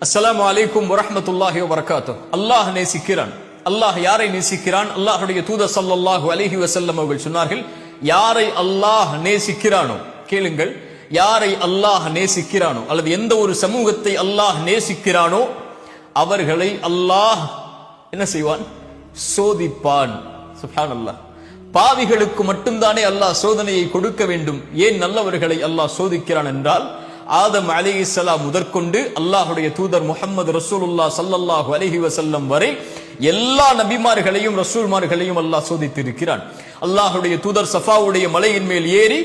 அஸ்ஸலாமு அலைக்கும் வரஹ்மத்துல்லாஹி வபரகாத்துஹு. அல்லாஹ் நேசிக்கிறான். அல்லாஹ் யாரை நேசிக்கிறான்? அல்லாஹ்வுடைய தூதர் ஸல்லல்லாஹு அலைஹி வஸல்லம் அவர்கள் சொன்னார்கள், யாரை அல்லாஹ் நேசிக்கிறானோ, கேளுங்கள், யாரை அல்லாஹ் நேசிக்கிறானோ அல்லது எந்த ஒரு சமூகத்தை அல்லாஹ் நேசிக்கிறானோ அவர்களை அல்லாஹ் என்ன செய்வான்? சோதிப்பான். சுப்ஹானல்லாஹ். பாவிகளுக்கு மட்டும்தானே அல்லாஹ் சோதனையை கொடுக்க வேண்டும். ஏன் நல்லவர்களை அல்லாஹ் சோதிக்கிறான் என்றால், ஆதம் அலைஹிஸ்ஸலாம் முதற்கொண்டு அல்லாஹ்வுடைய தூதர் முஹம்மது ரசூலுல்லாஹ் ஸல்லல்லாஹு அலைஹி வஸல்லம் வரை எல்லா நபிமார்களையும் ரசூல்மார்களையும் அல்லாஹ் சோதித்திருக்கிறான். அல்லாஹ்வுடைய தூதர் சஃபாவுடைய மலையின் மேல் ஏறி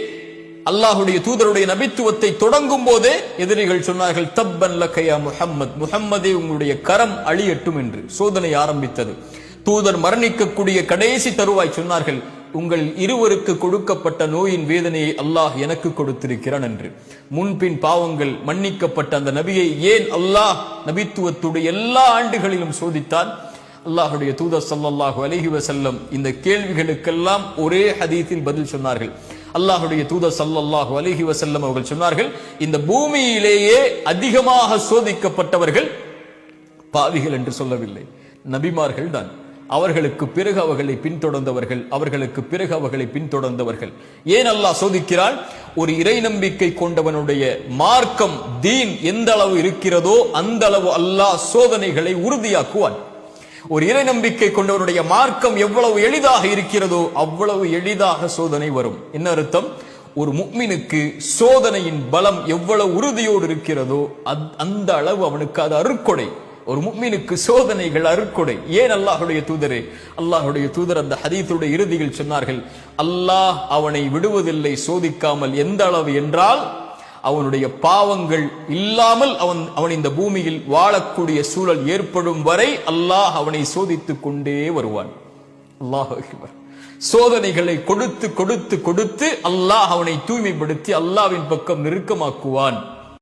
அல்லாஹ்வுடைய தூதருடைய நபித்துவத்தை தொடங்கும் போதே எதிரிகள் சொன்னார்கள், தப்பன் லக யா முஹம்மத், முஹம்மதே உங்களுடைய கரம் அழியட்டும் என்று சோதனை ஆரம்பித்தது. தூதர் மரணிக்கக்கூடிய கடைசி தருவாய் சொன்னார்கள், உங்கள் இருவருக்கு கொடுக்கப்பட்ட நோயின் வேதனையை அல்லாஹ் எனக்கு கொடுத்திருக்கிறான் என்று. முன்பின் பாவங்கள் மன்னிக்கப்பட்ட அந்த நபியை ஏன் அல்லாஹ் நபித்துவத்துடைய எல்லா ஆண்டுகளிலும் சோதித்தான்? அல்லாஹ்வுடைய தூதர் ஸல்லல்லாஹு அலைஹி வஸல்லம் இந்த கேள்விகளுக்கெல்லாம் ஒரே ஹதீஸில் பதில் சொன்னார்கள். அல்லாஹ்வுடைய தூதர் ஸல்லல்லாஹு அலைஹி வஸல்லம் அவர்கள் சொன்னார்கள், இந்த பூமியிலேயே அதிகமாக சோதிக்கப்பட்டவர்கள் பாவிகள் என்று சொல்லவில்லை, நபிமார்கள் தான். அவர்களுக்கு பிறகு அவர்களை பின்தொடர்ந்தவர்கள், அவர்களுக்கு பிறகு அவர்களை பின்தொடர்ந்தவர்கள். ஏன் அல்லாஹ் சோதிக்கிறான்? ஒரு இறை நம்பிக்கை கொண்டவனுடைய மார்க்கம் தீன் எந்த அளவு இருக்கிறதோ அந்த அளவு அல்லாஹ் சோதனைகளை உறுதியாக்குவான். ஒரு இறை நம்பிக்கை கொண்டவனுடைய மார்க்கம் எவ்வளவு எளிதாக இருக்கிறதோ அவ்வளவு எளிதாக சோதனை வரும். என்ன அர்த்தம்? ஒரு முஃமினுக்கு சோதனையின் பலம் எவ்வளவு உறுதியோடு இருக்கிறதோ அந்த அளவு அவனுக்கு அது அருட்கொடை. ஒரு முஃமினுக்கு சோதனைகள் அருட்கொடை. ஏன் அல்லாஹ்வுடைய தூதரே, அல்லாஹ்வுடைய தூதர் அந்த ஹதீஸுடைய இறுதியில் சொன்னார்கள், அல்லாஹ் அவனை விடுவதில்லை சோதிக்காமல். எந்த அளவு என்றால், அவனுடைய பாவங்கள் இல்லாமல் அவன் இந்த பூமியில் வாழக்கூடிய சூழல் ஏற்படும் வரை அல்லாஹ் அவனை சோதித்துக் கொண்டே வருவான். அல்லாஹ் அக்பர். சோதனைகளை கொடுத்து கொடுத்து கொடுத்து அல்லாஹ் அவனை தூய்மைப்படுத்தி அல்லாஹ்வின் பக்கம் நெருக்கமாக்குவான்.